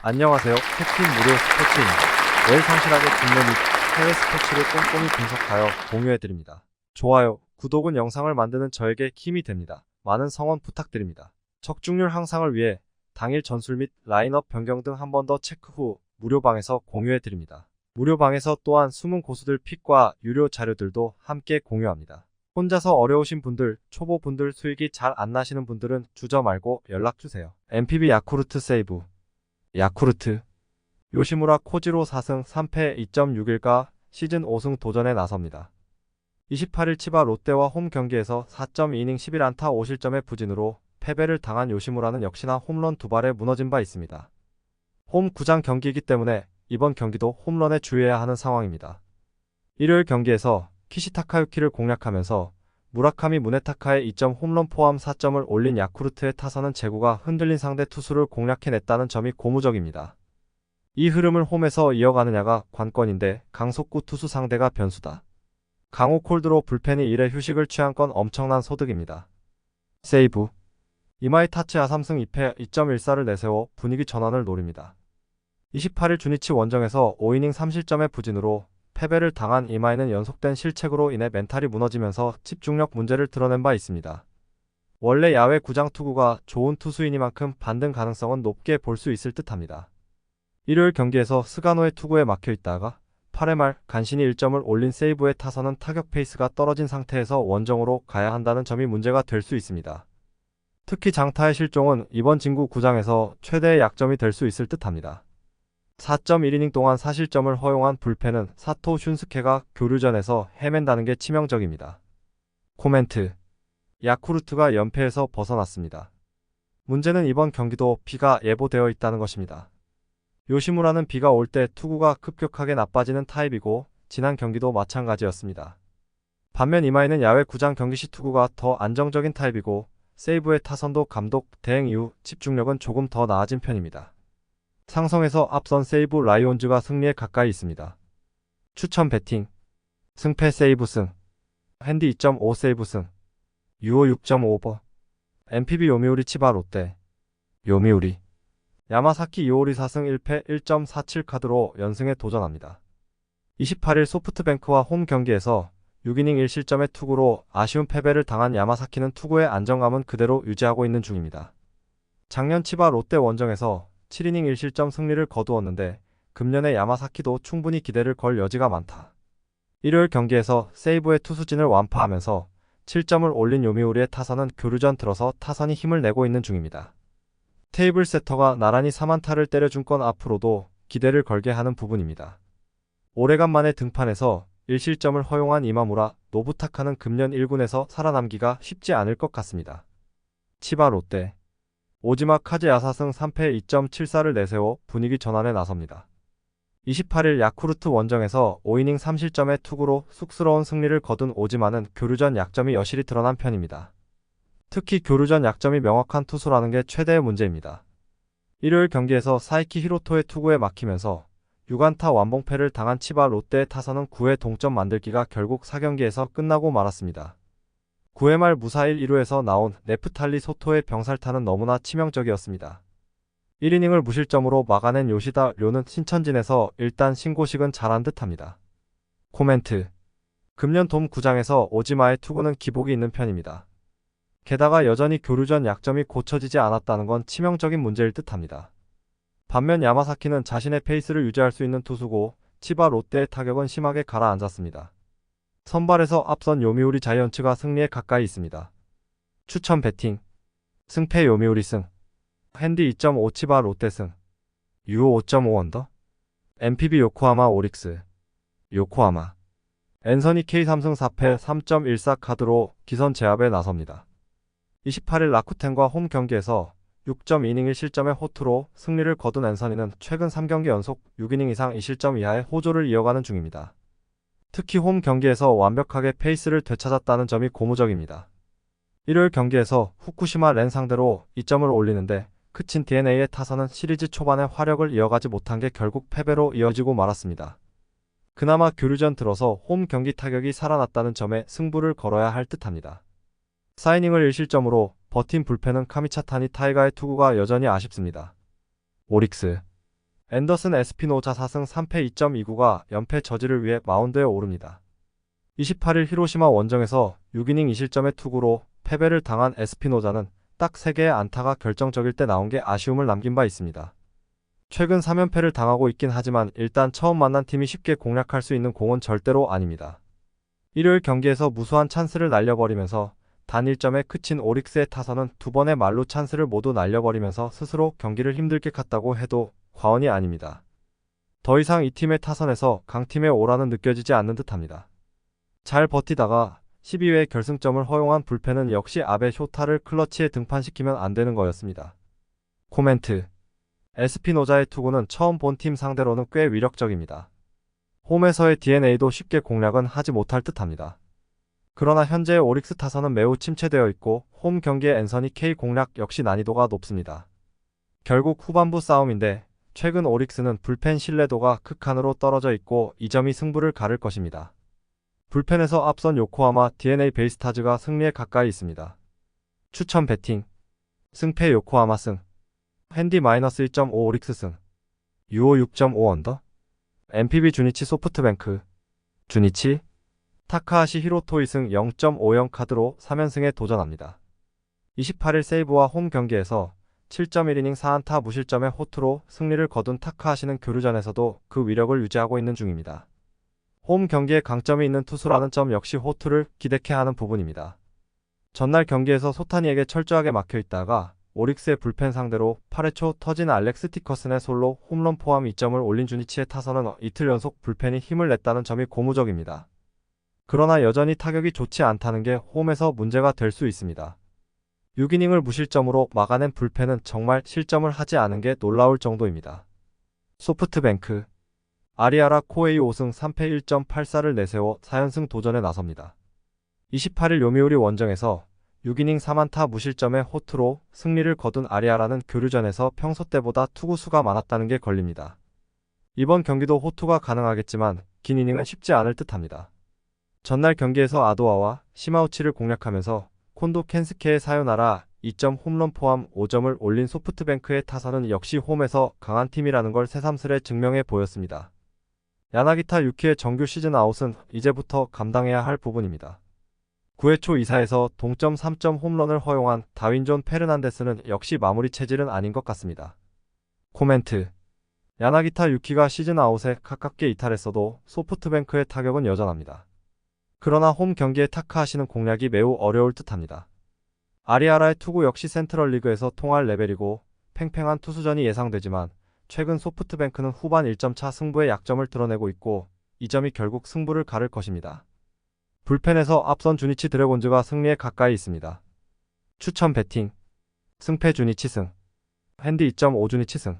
안녕하세요. 캡틴 무료 스포츠입니다. 매일 성실하게 국내 및 해외 스포츠를 꼼꼼히 분석하여 공유해드립니다. 좋아요, 구독은 영상을 만드는 저에게 힘이 됩니다. 많은 성원 부탁드립니다. 적중률 향상을 위해 당일 전술 및 라인업 변경 등 한 번 더 체크 후 무료방에서 공유해드립니다. 무료방에서 또한 숨은 고수들 픽과 유료 자료들도 함께 공유합니다. 혼자서 어려우신 분들, 초보분들 수익이 잘 안 나시는 분들은 주저 말고 연락주세요. MPB 야쿠르트 세이브 야쿠르트 요시무라 코지로 4승 3패 2.6일과 시즌 5승 도전에 나섭니다. 28일 치바 롯데와 홈 경기에서 4.2이닝 11안타 5실점의 부진으로 패배를 당한 요시무라는 역시나 홈런 2발에 무너진 바 있습니다. 홈 구장 경기이기 때문에 이번 경기도 홈런에 주의해야 하는 상황입니다. 일요일 경기에서 키시타카유키를 공략하면서 무라카미 무네타카의 2점 홈런 포함 4점을 올린 야쿠르트의 타선은 제구가 흔들린 상대 투수를 공략해냈다는 점이 고무적입니다. 이 흐름을 홈에서 이어가느냐가 관건인데 강속구 투수 상대가 변수다. 강호 콜드로 불펜이 1회 휴식을 취한 건 엄청난 소득입니다. 세이브 이마이 타츠야 3승 2패 2.14를 내세워 분위기 전환을 노립니다. 28일 주니치 원정에서 5이닝 3실점의 부진으로 패배를 당한 이마이는 연속된 실책으로 인해 멘탈이 무너지면서 집중력 문제를 드러낸 바 있습니다. 원래 야외 구장 투구가 좋은 투수이니만큼 반등 가능성은 높게 볼 수 있을 듯합니다. 일요일 경기에서 스가노의 투구에 막혀 있다가 8회 말 간신히 1점을 올린 세이브의 타선은 타격 페이스가 떨어진 상태에서 원정으로 가야 한다는 점이 문제가 될 수 있습니다. 특히 장타의 실종은 이번 진구 구장에서 최대의 약점이 될 수 있을 듯합니다. 4.1이닝 동안 4실점을 허용한 불펜은 사토 슌스케가 교류전에서 헤맨다는 게 치명적입니다. 코멘트 야쿠르트가 연패에서 벗어났습니다. 문제는 이번 경기도 비가 예보되어 있다는 것입니다. 요시무라는 비가 올 때 투구가 급격하게 나빠지는 타입이고 지난 경기도 마찬가지였습니다. 반면 이마이는 야외 구장 경기 시 투구가 더 안정적인 타입이고 세이브의 타선도 감독 대행 이후 집중력은 조금 더 나아진 편입니다. 상성에서 앞선 세이브 라이온즈가 승리에 가까이 있습니다. 추천 배팅 승패 세이브 승 핸디 2.5 세이브 승 유오 6.5버 MPB 요미우리 치바 롯데 요미우리 야마사키 요오리 4승 1패 1.47 카드로 연승에 도전합니다. 28일 소프트뱅크와 홈 경기에서 6이닝 1실점의 투구로 아쉬운 패배를 당한 야마사키는 투구의 안정감은 그대로 유지하고 있는 중입니다. 작년 치바 롯데 원정에서 7이닝 1실점 승리를 거두었는데 금년의 야마사키도 충분히 기대를 걸 여지가 많다. 일요일 경기에서 세이브의 투수진을 완파하면서 7점을 올린 요미우리의 타선은 교류전 들어서 타선이 힘을 내고 있는 중입니다. 테이블 세터가 나란히 3안타를 때려준 건 앞으로도 기대를 걸게 하는 부분입니다. 오래간만에 등판해서 1실점을 허용한 이마무라, 노부타카는 금년 1군에서 살아남기가 쉽지 않을 것 같습니다. 치바 롯데 오지마 카즈 야사승 3패 2.74를 내세워 분위기 전환에 나섭니다. 28일 야쿠르트 원정에서 5이닝 3실점의 투구로 쑥스러운 승리를 거둔 오지마는 교류전 약점이 여실히 드러난 편입니다. 특히 교류전 약점이 명확한 투수라는 게 최대의 문제입니다. 일요일 경기에서 사이키 히로토의 투구에 막히면서 6안타 완봉패를 당한 치바 롯데의 타선은 9회 동점 만들기가 결국 4경기에서 끝나고 말았습니다. 9회 말 무사일 1루에서 나온 네프탈리 소토의 병살타는 너무나 치명적이었습니다. 1이닝을 무실점으로 막아낸 요시다 료는 신천진에서 일단 신고식은 잘한 듯합니다. 코멘트 금년 돔 구장에서 오지마의 투구는 기복이 있는 편입니다. 게다가 여전히 교류전 약점이 고쳐지지 않았다는 건 치명적인 문제일 듯합니다. 반면 야마사키는 자신의 페이스를 유지할 수 있는 투수고 치바 롯데의 타격은 심하게 가라앉았습니다. 선발에서 앞선 요미우리 자이언츠가 승리에 가까이 있습니다. 추천 배팅 승패 요미우리 승 핸디 2.5 치바 롯데 승 유오 5.5 언더 MPB 요코하마 오릭스 요코하마 앤서니 K 3승 4패 3.14 카드로 기선 제압에 나섭니다. 28일 라쿠텐과 홈 경기에서 6.2이닝 1실점의 호투로 승리를 거둔 앤서니는 최근 3경기 연속 6이닝 이상 2실점 이하의 호조를 이어가는 중입니다. 특히 홈 경기에서 완벽하게 페이스를 되찾았다는 점이 고무적입니다. 일요일 경기에서 후쿠시마 렌 상대로 2점을 올리는데 그친 DNA의 타선은 시리즈 초반에 화력을 이어가지 못한 게 결국 패배로 이어지고 말았습니다. 그나마 교류전 들어서 홈 경기 타격이 살아났다는 점에 승부를 걸어야 할 듯합니다. 4이닝을 1실점으로 버틴 불펜은 카미차타니 타이가의 투구가 여전히 아쉽습니다. 오릭스 앤더슨 에스피노자 4승 3패 2.29가 연패 저지를 위해 마운드에 오릅니다. 28일 히로시마 원정에서 6이닝 2실점의 투구로 패배를 당한 에스피노자는 딱 3개의 안타가 결정적일 때 나온 게 아쉬움을 남긴 바 있습니다. 최근 3연패를 당하고 있긴 하지만 일단 처음 만난 팀이 쉽게 공략할 수 있는 공은 절대로 아닙니다. 일요일 경기에서 무수한 찬스를 날려버리면서 단 1점에 그친 오릭스의 타선은 2번의 말루 찬스를 모두 날려버리면서 스스로 경기를 힘들게 갔다고 해도 과언이 아닙니다. 더 이상 이 팀의 타선에서 강팀의 오라는 느껴지지 않는 듯합니다. 잘 버티다가 12회 결승점을 허용한 불펜은 역시 아베 쇼타를 클러치에 등판시키면 안 되는 거였습니다. 코멘트. 에스피노자의 투구는 처음 본 팀 상대로는 꽤 위력적입니다. 홈에서의 DNA도 쉽게 공략은 하지 못할 듯합니다. 그러나 현재의 오릭스 타선은 매우 침체되어 있고 홈 경기의 앤서니 K 공략 역시 난이도가 높습니다. 결국 후반부 싸움인데 최근 오릭스는 불펜 신뢰도가 극한으로 떨어져 있고 이 점이 승부를 가를 것입니다. 불펜에서 앞선 요코하마 DNA 베이스타즈가 승리에 가까이 있습니다. 추천 배팅. 승패 요코하마 승. 핸디 -1.5 오릭스 승. 유오 6.5 언더. MPB 주니치 소프트뱅크. 주니치. 타카하시 히로토이 승 0.50 카드로 3연승에 도전합니다. 28일 세이브와 홈 경기에서 7.1이닝 4안타 무실점의 호투로 승리를 거둔 타카하시는 교류전에서도 그 위력을 유지하고 있는 중입니다. 홈 경기에 강점이 있는 투수라는 점 역시 호투를 기대케 하는 부분입니다. 전날 경기에서 소타니에게 철저하게 막혀있다가 오릭스의 불펜 상대로 8회 초 터진 알렉스 티커슨의 솔로 홈런 포함 2점을 올린 주니치의 타선은 이틀 연속 불펜이 힘을 냈다는 점이 고무적입니다. 그러나 여전히 타격이 좋지 않다는 게 홈에서 문제가 될 수 있습니다. 6이닝을 무실점으로 막아낸 불펜은 정말 실점을 하지 않은 게 놀라울 정도입니다. 소프트뱅크. 아리아라 코에이 5승 3패 1.84를 내세워 4연승 도전에 나섭니다. 28일 요미우리 원정에서 6이닝 3안타 무실점의 호투로 승리를 거둔 아리아라는 교류전에서 평소 때보다 투구 수가 많았다는 게 걸립니다. 이번 경기도 호투가 가능하겠지만 긴 이닝은 쉽지 않을 듯합니다. 전날 경기에서 아도아와 시마우치를 공략하면서 콘도 켄스케의 사요나라 2점 홈런 포함 5점을 올린 소프트뱅크의 타선은 역시 홈에서 강한 팀이라는 걸 새삼스레 증명해 보였습니다. 야나기타 유키의 정규 시즌 아웃은 이제부터 감당해야 할 부분입니다. 9회 초 2사에서 동점 3점 홈런을 허용한 다윈존 페르난데스는 역시 마무리 체질은 아닌 것 같습니다. 코멘트. 야나기타 유키가 시즌 아웃에 가깝게 이탈했어도 소프트뱅크의 타격은 여전합니다. 그러나 홈 경기에 타카하시는 공략이 매우 어려울 듯합니다. 아리아라의 투구 역시 센트럴리그에서 통할 레벨이고 팽팽한 투수전이 예상되지만 최근 소프트뱅크는 후반 1점 차 승부의 약점을 드러내고 있고 이 점이 결국 승부를 가를 것입니다. 불펜에서 앞선 주니치 드래곤즈가 승리에 가까이 있습니다. 추천 배팅. 승패 주니치 승. 핸디 2.5 주니치 승.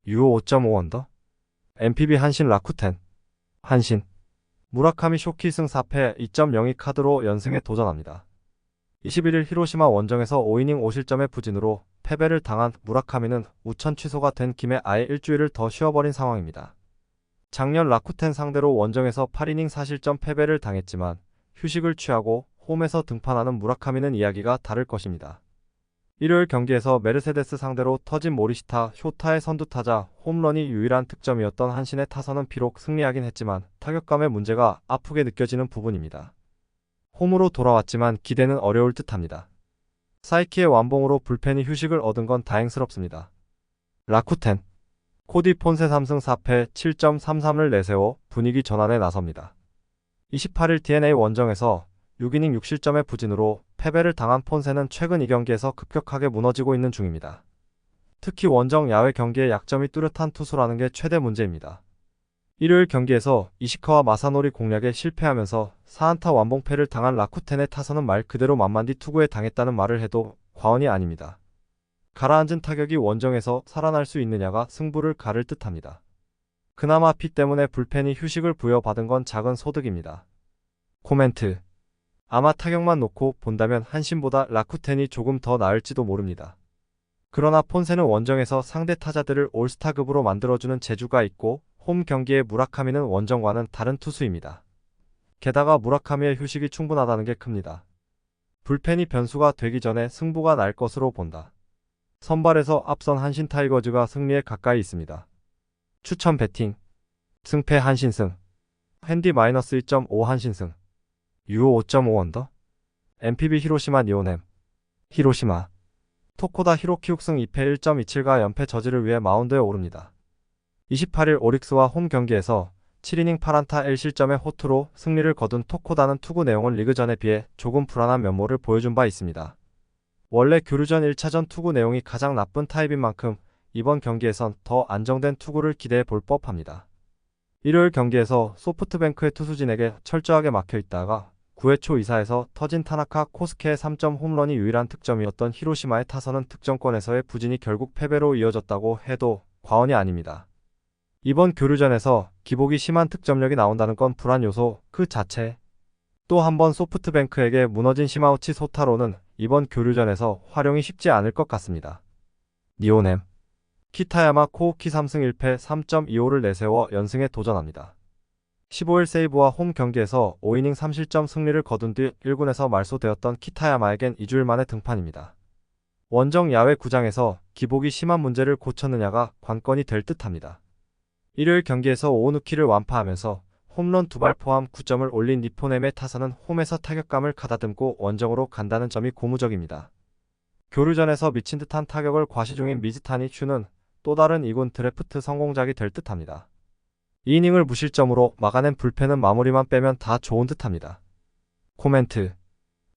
유오 5.5 언더. MPB 한신 라쿠텐. 한신. 무라카미 쇼키 승 4패 2.02 카드로 연승에 도전합니다. 21일 히로시마 원정에서 5이닝 5실점의 부진으로 패배를 당한 무라카미는 우천 취소가 된 김에 아예 일주일을 더 쉬어버린 상황입니다. 작년 라쿠텐 상대로 원정에서 8이닝 4실점 패배를 당했지만 휴식을 취하고 홈에서 등판하는 무라카미는 이야기가 다를 것입니다. 일요일 경기에서 메르세데스 상대로 터진 모리시타 쇼타의 선두타자 홈런이 유일한 특점이었던 한신의 타선은 비록 승리하긴 했지만 타격감의 문제가 아프게 느껴지는 부분입니다. 홈으로 돌아왔지만 기대는 어려울 듯합니다. 사이키의 완봉으로 불펜이 휴식을 얻은 건 다행스럽습니다. 라쿠텐. 코디 폰세 3승 4패 7.33을 내세워 분위기 전환에 나섭니다. 28일 DNA 원정에서 6이닝 6실점의 부진으로 패배를 당한 폰세는 최근 2경기에서 급격하게 무너지고 있는 중입니다. 특히 원정 야외 경기의 약점이 뚜렷한 투수라는 게 최대 문제입니다. 일요일 경기에서 이시카와 마사노리 공략에 실패하면서 4안타 완봉패를 당한 라쿠텐의 타선은 말 그대로 만만디 투구에 당했다는 말을 해도 과언이 아닙니다. 가라앉은 타격이 원정에서 살아날 수 있느냐가 승부를 가를 듯합니다. 그나마 피 때문에 불펜이 휴식을 부여받은 건 작은 소득입니다. 코멘트. 아마 타격만 놓고 본다면 한신보다 라쿠텐이 조금 더 나을지도 모릅니다. 그러나 폰세는 원정에서 상대 타자들을 올스타급으로 만들어주는 재주가 있고 홈 경기의 무라카미는 원정과는 다른 투수입니다. 게다가 무라카미의 휴식이 충분하다는 게 큽니다. 불펜이 변수가 되기 전에 승부가 날 것으로 본다. 선발에서 앞선 한신 타이거즈가 승리에 가까이 있습니다. 추천 배팅. 승패 한신승. 핸디 -1.5 한신승. 유오 5.5 언더. MPB 히로시마 니오넴. 히로시마. 토코다 히로키욱승 2패 1.27가 연패 저지를 위해 마운드에 오릅니다. 28일 오릭스와 홈 경기에서 7이닝 8안타 1실점의 호투로 승리를 거둔 토코다는 투구 내용은 리그전에 비해 조금 불안한 면모를 보여준 바 있습니다. 원래 교류전 1차전 투구 내용이 가장 나쁜 타입인 만큼 이번 경기에선 더 안정된 투구를 기대해 볼 법합니다. 일요일 경기에서 소프트뱅크의 투수진에게 철저하게 막혀 있다가 9회 초 2사에서 터진 타나카 코스케의 3점 홈런이 유일한 득점이었던 히로시마의 타선은 득점권에서의 부진이 결국 패배로 이어졌다고 해도 과언이 아닙니다. 이번 교류전에서 기복이 심한 득점력이 나온다는 건 불안 요소 그 자체. 또 한 번 소프트뱅크에게 무너진 시마우치 소타로는 이번 교류전에서 활용이 쉽지 않을 것 같습니다. 니오넴. 키타야마 코우키 3승 1패 3.25를 내세워 연승에 도전합니다. 15일 세이브와 홈 경기에서 5이닝 3실점 승리를 거둔 뒤 1군에서 말소되었던 키타야마에겐 2주일 만의 등판입니다. 원정 야외 구장에서 기복이 심한 문제를 고쳤느냐가 관건이 될 듯합니다. 일요일 경기에서 오누키를 완파하면서 홈런 2발 포함 9점을 올린 니포넴의 타선은 홈에서 타격감을 가다듬고 원정으로 간다는 점이 고무적입니다. 교류전에서 미친 듯한 타격을 과시 중인 미즈타니 슈는 또 다른 2군 드래프트 성공작이 될 듯합니다. 2이닝을 무실점으로 막아낸 불펜은 마무리만 빼면 다 좋은 듯합니다. 코멘트.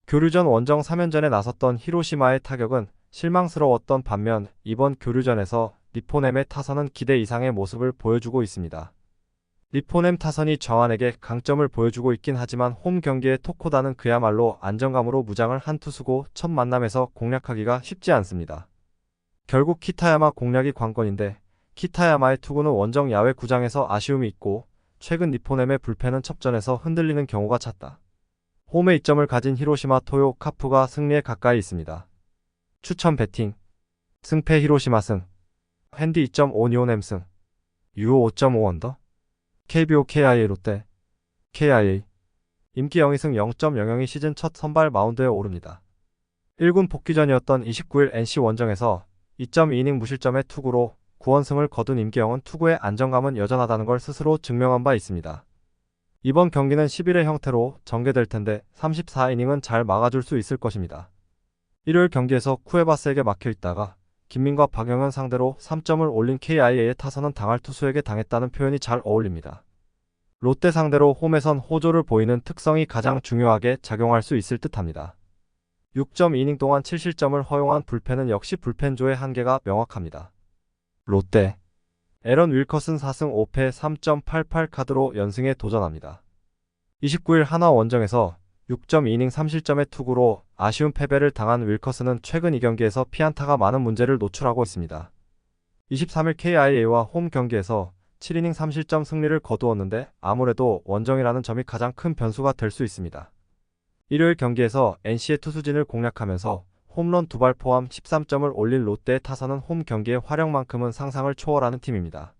교류전 원정 3연전에 나섰던 히로시마의 타격은 실망스러웠던 반면 이번 교류전에서 니포넴의 타선은 기대 이상의 모습을 보여주고 있습니다. 니포넴 타선이 정한에게 강점을 보여주고 있긴 하지만 홈 경기의 토코다는 그야말로 안정감으로 무장을 한 투수고 첫 만남에서 공략하기가 쉽지 않습니다. 결국 키타야마 공략이 관건인데 키타야마의 투구는 원정 야외 구장에서 아쉬움이 있고 최근 니포넴의 불펜은 첩전에서 흔들리는 경우가 잦다. 홈에 이점을 가진 히로시마 토요 카푸가 승리에 가까이 있습니다. 추천 배팅. 승패 히로시마 승. 핸디 2.5 니오넴 승. 유오 5.5 언더. KBO KIA 롯데. KIA. 임기 0위승 0.00이 시즌 첫 선발 마운드에 오릅니다. 1군 복귀전이었던 29일 NC 원정에서 2.2이닝 무실점의 투구로 9원승을 거둔 임기영은 투구의 안정감은 여전하다는 걸 스스로 증명한 바 있습니다. 이번 경기는 11회 형태로 전개될 텐데 34이닝은 잘 막아줄 수 있을 것입니다. 일요일 경기에서 쿠에바스에게 막혀 있다가 김민과 박영현 상대로 3점을 올린 KIA의 타선은 당할 투수에게 당했다는 표현이 잘 어울립니다. 롯데 상대로 홈에선 호조를 보이는 특성이 가장 중요하게 작용할 수 있을 듯합니다. 6.2이닝 동안 7실점을 허용한 불펜은 역시 불펜조의 한계가 명확합니다. 롯데. 에런 윌커슨 4승 5패 3.88 카드로 연승에 도전합니다. 29일 한화 원정에서 6.2이닝 3실점의 투구로 아쉬운 패배를 당한 윌커슨은 최근 2경기에서 피안타가 많은 문제를 노출하고 있습니다. 23일 KIA와 홈 경기에서 7이닝 3실점 승리를 거두었는데 아무래도 원정이라는 점이 가장 큰 변수가 될 수 있습니다. 일요일 경기에서 NC의 투수진을 공략하면서 홈런 2발 포함 13점을 올린 롯데의 타선은 홈 경기의 활약만큼은 상상을 초월하는 팀입니다.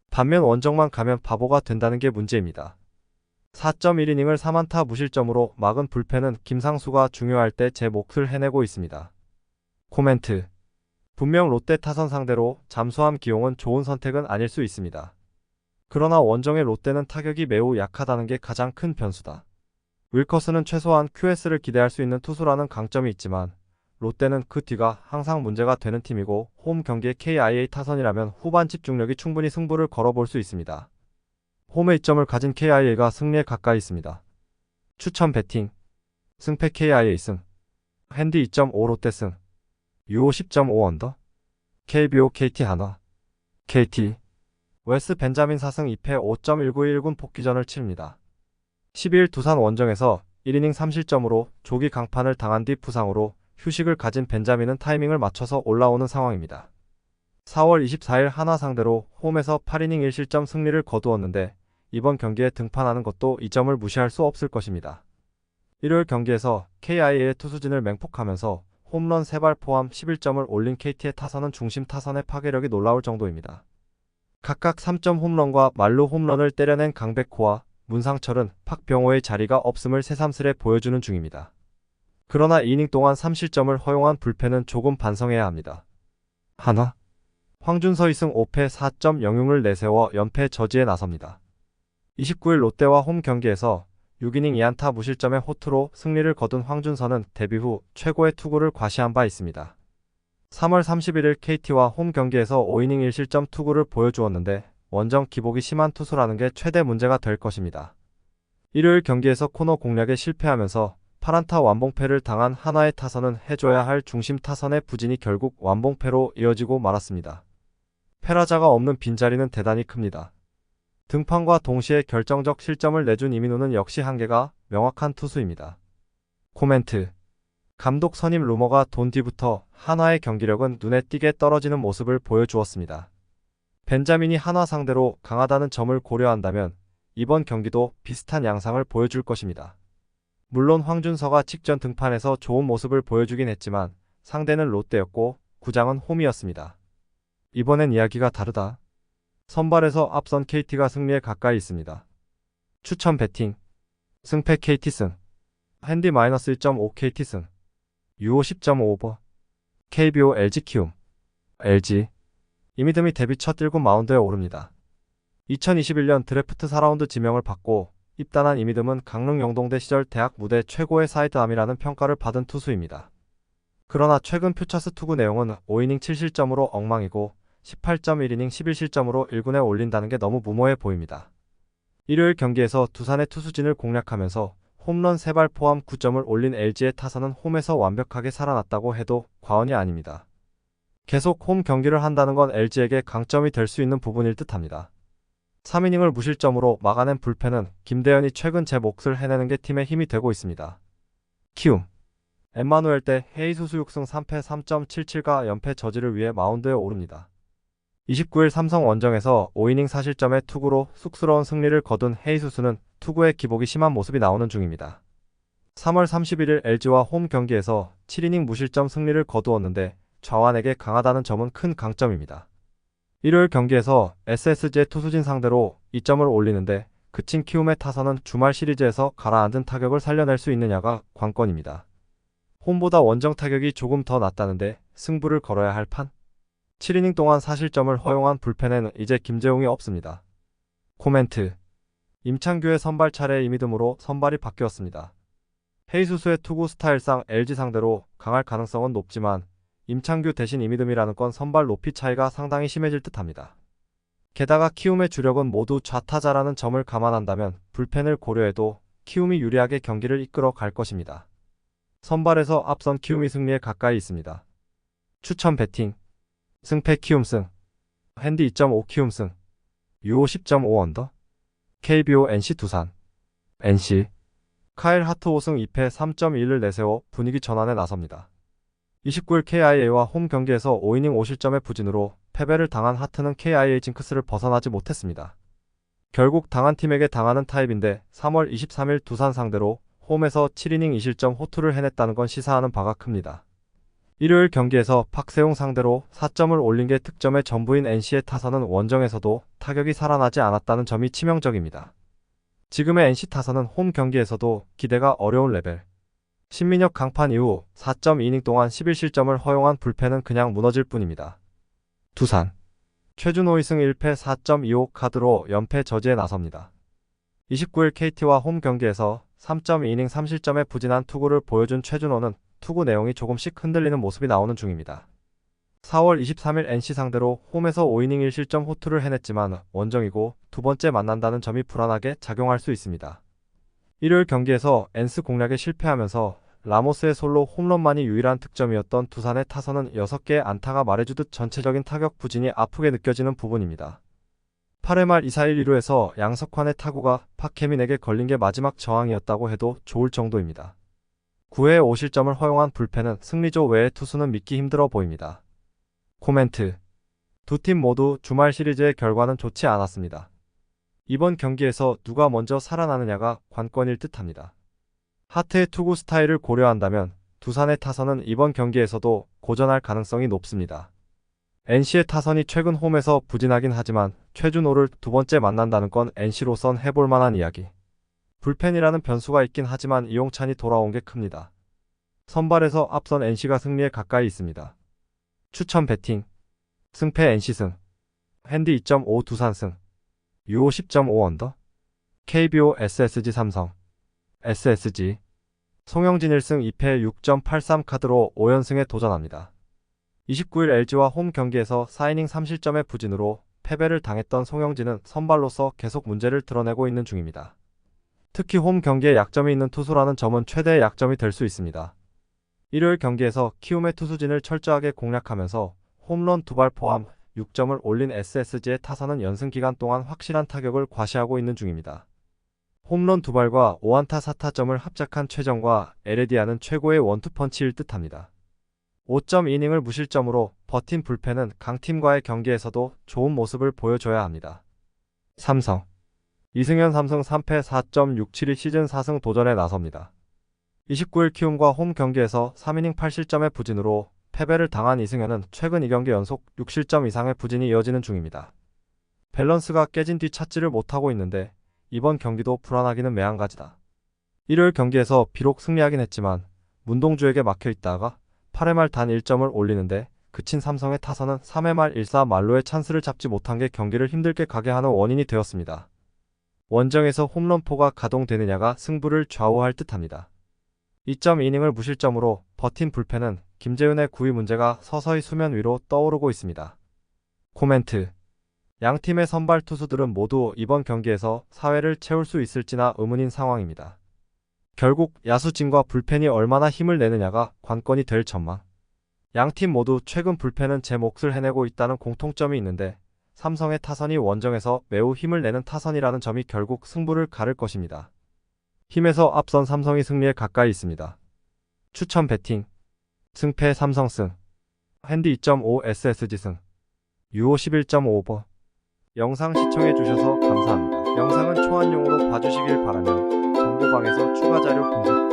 반면 원정만 가면 바보가 된다는 게 문제입니다. 4.1이닝을 3안타 무실점으로 막은 불펜은 김상수가 중요할 때 제 몫을 해내고 있습니다. 코멘트. 분명 롯데 타선 상대로 잠수함 기용은 좋은 선택은 아닐 수 있습니다. 그러나 원정의 롯데는 타격이 매우 약하다는 게 가장 큰 변수다. 윌커스는 최소한 QS를 기대할 수 있는 투수라는 강점이 있지만 롯데는 그 뒤가 항상 문제가 되는 팀이고 홈 경기의 KIA 타선이라면 후반 집중력이 충분히 승부를 걸어볼 수 있습니다. 홈에 이점을 가진 KIA가 승리에 가까이 있습니다. 추천 배팅. 승패 KIA 승. 핸디 2.5 롯데 승. 유오 10.5 언더. KBO KT 한화. KT. 웨스 벤자민 4승 2패 5.191군 복귀전을 치릅니다. 12일 두산 원정에서 1이닝 3실점으로 조기 강판을 당한 뒤 부상으로 휴식을 가진 벤자민은 타이밍을 맞춰서 올라오는 상황입니다. 4월 24일 한화 상대로 홈에서 8이닝 1실점 승리를 거두었는데 이번 경기에 등판하는 것도 이 점을 무시할 수 없을 것입니다. 일요일 경기에서 KIA의 투수진을 맹폭하면서 홈런 3발 포함 11점을 올린 KT의 타선은 중심 타선의 파괴력이 놀라울 정도입니다. 각각 3점 홈런과 말루 홈런을 때려낸 강백호와 문상철은 박병호의 자리가 없음을 새삼스레 보여주는 중입니다. 그러나 이닝 동안 3실점을 허용한 불펜은 조금 반성해야 합니다. 한화. 황준서 2승 5패 4.06을 내세워 연패 저지에 나섭니다. 29일 롯데와 홈 경기에서 6이닝 2안타 무실점의 호투로 승리를 거둔 황준서는 데뷔 후 최고의 투구를 과시한 바 있습니다. 3월 31일 KT와 홈 경기에서 5이닝 1실점 투구를 보여주었는데 원정 기복이 심한 투수라는 게 최대 문제가 될 것입니다. 일요일 경기에서 코너 공략에 실패하면서 8안타 완봉패를 당한 한화의 타선은 해줘야 할 중심 타선의 부진이 결국 완봉패로 이어지고 말았습니다. 패라자가 없는 빈자리는 대단히 큽니다. 등판과 동시에 결정적 실점을 내준 이민호는 역시 한계가 명확한 투수입니다. 코멘트. 감독 선임 루머가 돈 뒤부터 한화의 경기력은 눈에 띄게 떨어지는 모습을 보여주었습니다. 벤자민이 한화 상대로 강하다는 점을 고려한다면 이번 경기도 비슷한 양상을 보여줄 것입니다. 물론 황준서가 직전 등판에서 좋은 모습을 보여주긴 했지만 상대는 롯데였고 구장은 홈이었습니다. 이번엔 이야기가 다르다. 선발에서 앞선 KT가 승리에 가까이 있습니다. 추천 배팅. 승패 KT 승. 핸디 -1.5 KT 승. 유오 10.5 KBO LG 키움. LG. 이미듬이 데뷔 첫 1군 마운드에 오릅니다. 2021년 드래프트 4라운드 지명을 받고 입단한 이미듬은 강릉 영동대 시절 대학 무대 최고의 사이드암이라는 평가를 받은 투수입니다. 그러나 최근 퓨처스 투구 내용은 5이닝 7실점으로 엉망이고 18.1이닝 11실점으로 1군에 올린다는 게 너무 무모해 보입니다. 일요일 경기에서 두산의 투수진을 공략하면서 홈런 3발 포함 9점을 올린 LG의 타선은 홈에서 완벽하게 살아났다고 해도 과언이 아닙니다. 계속 홈 경기를 한다는 건 LG에게 강점이 될 수 있는 부분일 듯합니다. 3이닝을 무실점으로 막아낸 불펜은 김대현이 최근 제 몫을 해내는 게 팀의 힘이 되고 있습니다. 키움. 엠마누엘 대 헤이수스 6승 3패 3.77가 연패 저지를 위해 마운드에 오릅니다. 29일 삼성 원정에서 5이닝 4실점의 투구로 쑥스러운 승리를 거둔 헤이수스는 투구의 기복이 심한 모습이 나오는 중입니다. 3월 31일 LG와 홈 경기에서 7이닝 무실점 승리를 거두었는데 좌완에게 강하다는 점은 큰 강점입니다. 일요일 경기에서 SSG 투수진 상대로 2점을 올리는데 그친 키움의 타선은 주말 시리즈에서 가라앉은 타격을 살려낼 수 있느냐가 관건입니다. 홈보다 원정 타격이 조금 더 낫다는데 승부를 걸어야 할 판? 7이닝 동안 4실점을 허용한 불펜에는 이제 김재웅이 없습니다. 코멘트. 임창규의 선발 차례 이미듬으로 선발이 바뀌었습니다. 헤이수스의 투구 스타일상 LG 상대로 강할 가능성은 높지만 임창규 대신 이미듬이라는 건 선발 높이 차이가 상당히 심해질 듯합니다. 게다가 키움의 주력은 모두 좌타자라는 점을 감안한다면 불펜을 고려해도 키움이 유리하게 경기를 이끌어 갈 것입니다. 선발에서 앞선 키움이 승리에 가까이 있습니다. 추천 배팅. 승패 키움 승. 핸디 2.5 키움 승. 유오 10.5 언더. KBO NC 두산. NC. 카일 하트 5승 2패 3.1을 내세워 분위기 전환에 나섭니다. 29일 KIA와 홈 경기에서 5이닝 5실점의 부진으로 패배를 당한 하트는 KIA 징크스를 벗어나지 못했습니다. 결국 당한 팀에게 당하는 타입인데 3월 23일 두산 상대로 홈에서 7이닝 2실점 호투를 해냈다는 건 시사하는 바가 큽니다. 일요일 경기에서 박세웅 상대로 4점을 올린 게 득점의 전부인 NC의 타선은 원정에서도 타격이 살아나지 않았다는 점이 치명적입니다. 지금의 NC 타선은 홈 경기에서도 기대가 어려운 레벨. 신민혁 강판 이후 4.2이닝 동안 11실점을 허용한 불펜은 그냥 무너질 뿐입니다. 두산. 최준호 2승 1패 4.25 카드로 연패 저지에 나섭니다. 29일 KT와 홈 경기에서 3.2이닝 3실점의 부진한 투구를 보여준 최준호는 투구 내용이 조금씩 흔들리는 모습이 나오는 중입니다. 4월 23일 NC 상대로 홈에서 5이닝 1실점 호투를 해냈지만 원정이고 두 번째 만난다는 점이 불안하게 작용할 수 있습니다. 일요일 경기에서 엔스 공략에 실패하면서 라모스의 솔로 홈런만이 유일한 득점이었던 두산의 타선은 6개의 안타가 말해주듯 전체적인 타격 부진이 아프게 느껴지는 부분입니다. 8회 말 2-4-1 2루에서 양석환의 타구가 박혜민에게 걸린 게 마지막 저항이었다고 해도 좋을 정도입니다. 9회에 5실점을 허용한 불펜은 승리조 외의 투수는 믿기 힘들어 보입니다. 코멘트. 두 팀 모두 주말 시리즈의 결과는 좋지 않았습니다. 이번 경기에서 누가 먼저 살아나느냐가 관건일 듯합니다. 하트의 투구 스타일을 고려한다면 두산의 타선은 이번 경기에서도 고전할 가능성이 높습니다. NC의 타선이 최근 홈에서 부진하긴 하지만 최준호를 두 번째 만난다는 건 NC로선 해볼 만한 이야기. 불펜이라는 변수가 있긴 하지만 이용찬이 돌아온 게 큽니다. 선발에서 앞선 NC가 승리에 가까이 있습니다. 추천 배팅. 승패 NC승, 핸디 2.5 두산승, 유호 10.5 언더, KBO SSG 삼성, SSG, 송영진 1승 2패 6.83 카드로 5연승에 도전합니다. 29일 LG와 홈 경기에서 4이닝 3실점의 부진으로 패배를 당했던 송영진은 선발로서 계속 문제를 드러내고 있는 중입니다. 특히 홈 경기에 약점이 있는 투수라는 점은 최대의 약점이 될 수 있습니다. 일요일 경기에서 키움의 투수진을 철저하게 공략하면서 홈런 2발 포함 6점을 올린 SSG의 타선은 연승 기간 동안 확실한 타격을 과시하고 있는 중입니다. 홈런 2발과 5안타 4타점을 합작한 최정과 에레디아는 최고의 원투펀치일 듯합니다. 5.2이닝을 무실점으로 버틴 불펜은 강팀과의 경기에서도 좋은 모습을 보여줘야 합니다. 삼성, 이승현 3승 3패 4.672 시즌 4승 도전에 나섭니다. 29일 키움과 홈 경기에서 3이닝 8실점의 부진으로 패배를 당한 이승현은 최근 2경기 연속 6실점 이상의 부진이 이어지는 중입니다. 밸런스가 깨진 뒤 찾지를 못하고 있는데 이번 경기도 불안하기는 매한가지다. 일요일 경기에서 비록 승리하긴 했지만 문동주에게 막혀있다가 8회 말 단 1점을 올리는데 그친 삼성의 타선은 3회 말 1사 말로의 찬스를 잡지 못한 게 경기를 힘들게 가게 하는 원인이 되었습니다. 원정에서 홈런포가 가동되느냐가 승부를 좌우할 듯합니다. 2.2이닝을 무실점으로 버틴 불펜은 김재윤의 구위 문제가 서서히 수면 위로 떠오르고 있습니다. 코멘트. 양팀의 선발 투수들은 모두 이번 경기에서 사회를 채울 수 있을지나 의문인 상황입니다. 결국 야수진과 불펜이 얼마나 힘을 내느냐가 관건이 될 전망. 양팀 모두 최근 불펜은 제 몫을 해내고 있다는 공통점이 있는데 삼성의 타선이 원정에서 매우 힘을 내는 타선이라는 점이 결국 승부를 가를 것입니다. 힘에서 앞선 삼성이 승리에 가까이 있습니다. 추천 배팅. 승패 삼성승, 핸디 2.5 SSG승, 유호 11.5버. 영상 시청해주셔서 감사합니다. 영상은 초안용으로 봐주시길 바라며 정보방에서 추가 자료 분석